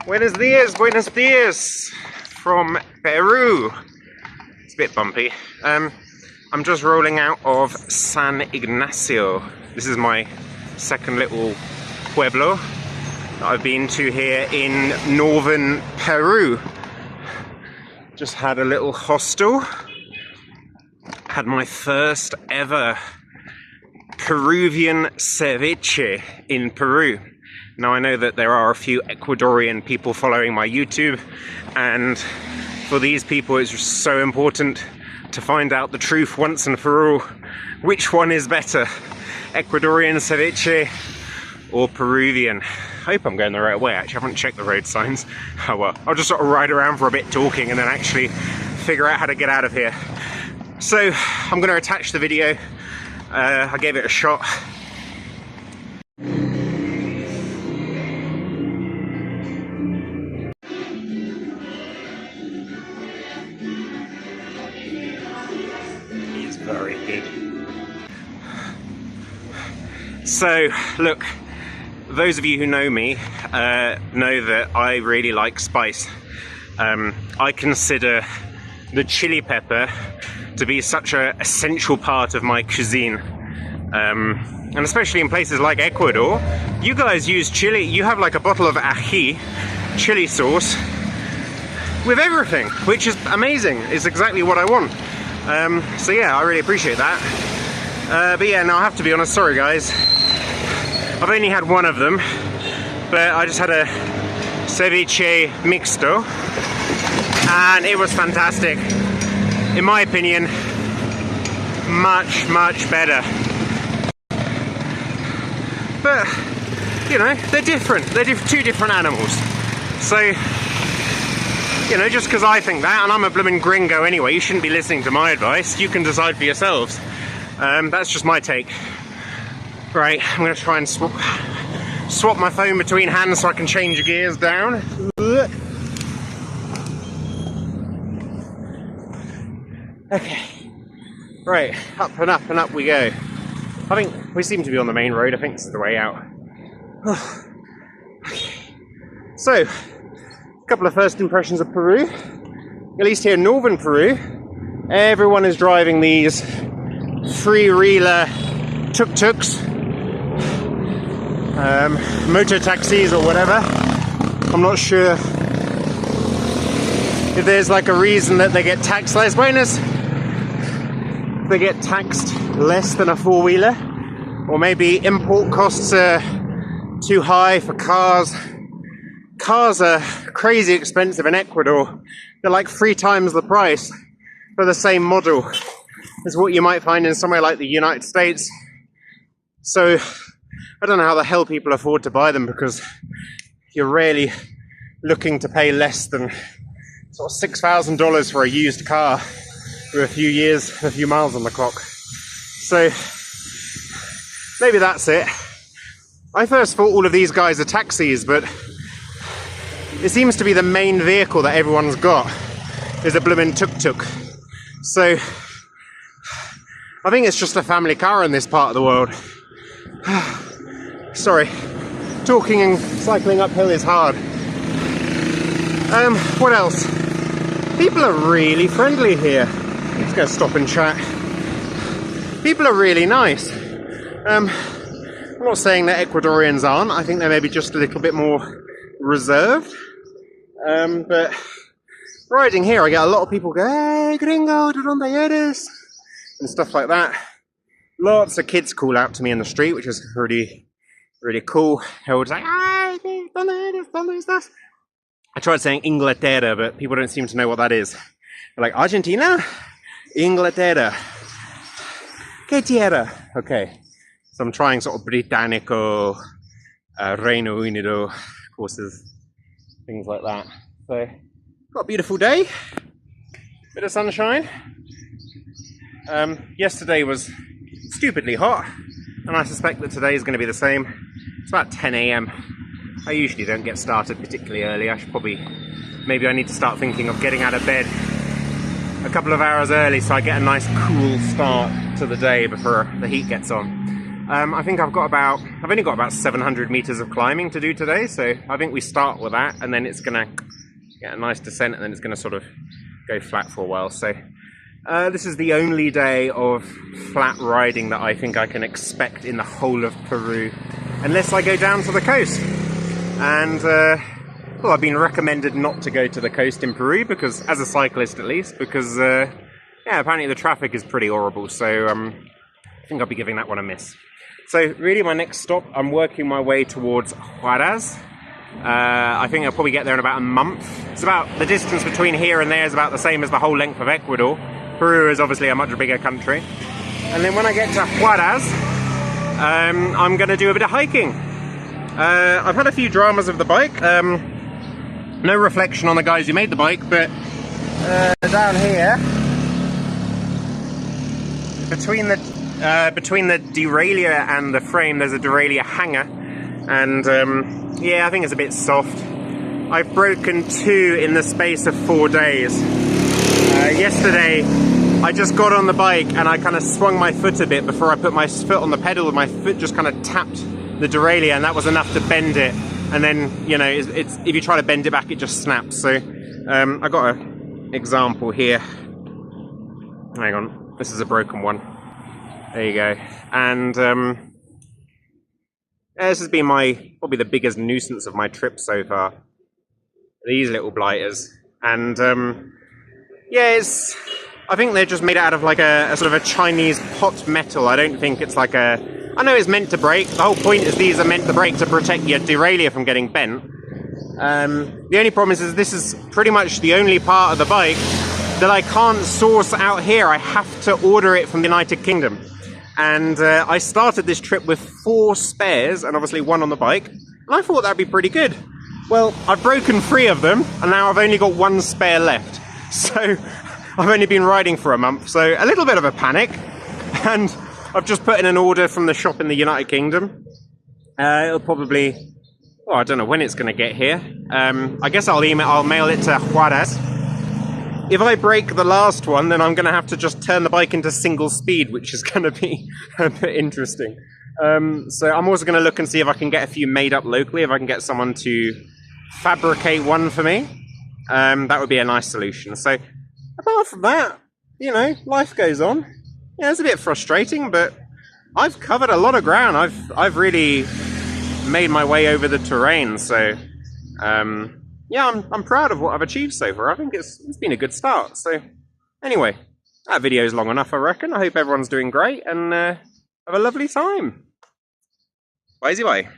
Buenos dias from Peru. It's a bit bumpy. I'm just rolling out of San Ignacio. This is my second little pueblo that I've been to here in northern Peru. Just had a little hostel. Had my first ever Peruvian ceviche in Peru. Now I know that there are a few Ecuadorian people following my YouTube, and for these people it's just so important to find out the truth once and for all. Which one is better? Ecuadorian ceviche or Peruvian? I hope I'm going the right way. Actually, I haven't checked the road signs. Oh well, I'll just sort of ride around for a bit talking and then actually figure out how to get out of here. So I'm going to attach the video. I gave it a shot. He's very big. So look, those of you who know me know that I really like spice. I consider the chili pepper to be such an essential part of my cuisine, and especially in places like Ecuador. You guys use chili. You have like a bottle of ají chili sauce with everything, which is amazing. It's exactly what I want. So yeah, I really appreciate that. But yeah, no, I have to be honest, sorry guys, I've only had one of them, but I just had a ceviche mixto and it was fantastic. In my opinion, much better. But, you know, they're different. They're two different animals. So, you know, just because I think that, and I'm a blooming gringo anyway, you shouldn't be listening to my advice. You can decide for yourselves. That's just my take. Right, I'm going to try and swap my phone between hands so I can change the gears down. Okay, right, up and up and up we go. I think we seem to be on the main road. I think this is the way out. Okay. So, a couple of first impressions of Peru. At least here in northern Peru, everyone is driving these three-reeler tuk-tuks, motor taxis or whatever. I'm not sure if there's like a reason that they get taxed less. Buenas. They get taxed less than a four-wheeler, or maybe import costs are too high for cars. Cars are crazy expensive in Ecuador. They're like 3 times the price for the same model as what you might find in somewhere like the United States. So I don't know how the hell people afford to buy them, because you're rarely looking to pay less than sort of $6,000 for a used car with a few years, a few miles on the clock. So maybe that's it. I first thought all of these guys are taxis, but it seems to be the main vehicle that everyone's got is a blooming tuk-tuk. So I think it's just a family car in this part of the world. Sorry, talking and cycling uphill is hard. What else? People are really friendly here. Let's go stop and chat. People are really nice. I'm not saying that Ecuadorians aren't. I think they're maybe just a little bit more reserved. But riding here, I get a lot of people go, "Hey, gringo, ¿de dónde eres?" and stuff like that. Lots of kids call out to me in the street, which is really cool. They're always like, "Ay, ¿dónde eres? ¿Dónde estás?" I tried saying Inglaterra, but people don't seem to know what that is. They're like, "Argentina? Inglaterra. ¿Qué tierra?" Okay, so I'm trying sort of Británico, Reino Unido courses, things like that. So, got a beautiful day, bit of sunshine. Yesterday was stupidly hot, and I suspect that today is going to be the same. It's about 10 AM. I usually don't get started particularly early. I should maybe I need to start thinking of getting out of bed a couple of hours early so I get a nice cool start to the day before the heat gets on. I think I've only got about 700 meters of climbing to do today, so I think we start with that, and then it's gonna get a nice descent, and then it's gonna sort of go flat for a while. So this is the only day of flat riding that I think I can expect in the whole of Peru, unless I go down to the coast. And well, I've been recommended not to go to the coast in Peru, because, as a cyclist at least, because yeah, apparently the traffic is pretty horrible. So I think I'll be giving that one a miss. So really, my next stop, I'm working my way towards Huaraz. I think I'll probably get there in about a month. It's about, the distance between here and there is about the same as the whole length of Ecuador. Peru is obviously a much bigger country. And then when I get to Huaraz, I'm going to do a bit of hiking. I've had a few dramas of the bike. No reflection on the guys who made the bike, but down here, between the derailleur and the frame, there's a derailleur hanger, and yeah, I think it's a bit soft. I've broken 2 in the space of 4 days. Yesterday, I just got on the bike and I kind of swung my foot a bit before I put my foot on the pedal, and my foot just kind of tapped the derailleur, and that was enough to bend it. And then, you know, it's if you try to bend it back, it just snaps. So I got an example here. Hang on, this is a broken one. There you go. And this has been probably the biggest nuisance of my trip so far. These little blighters. And yeah, I think they're just made out of like a sort of a Chinese pot metal. I don't think it's like I know it's meant to break. The whole point is these are meant to break to protect your derailleur from getting bent. The only problem is this is pretty much the only part of the bike that I can't source out here. I have to order it from the United Kingdom. And I started this trip with 4 spares, and obviously 1 on the bike, and I thought that'd be pretty good. Well, I've broken 3 of them, and now I've only got 1 spare left. So I've only been riding for a month, so a little bit of a panic. And I've just put in an order from the shop in the United Kingdom. It'll probably, well, I don't know when it's going to get here. I guess I'll mail it to Juarez. If I break the last one, then I'm going to have to just turn the bike into single speed, which is going to be a bit interesting. So I'm also going to look and see if I can get a few made up locally, if I can get someone to fabricate one for me. That would be a nice solution. So apart from that, you know, life goes on. Yeah, it's a bit frustrating, but I've covered a lot of ground. I've really made my way over the terrain. So yeah, I'm proud of what I've achieved so far. I think it's been a good start. So anyway, that video's long enough, I reckon. I hope everyone's doing great and have a lovely time. Bye-bye.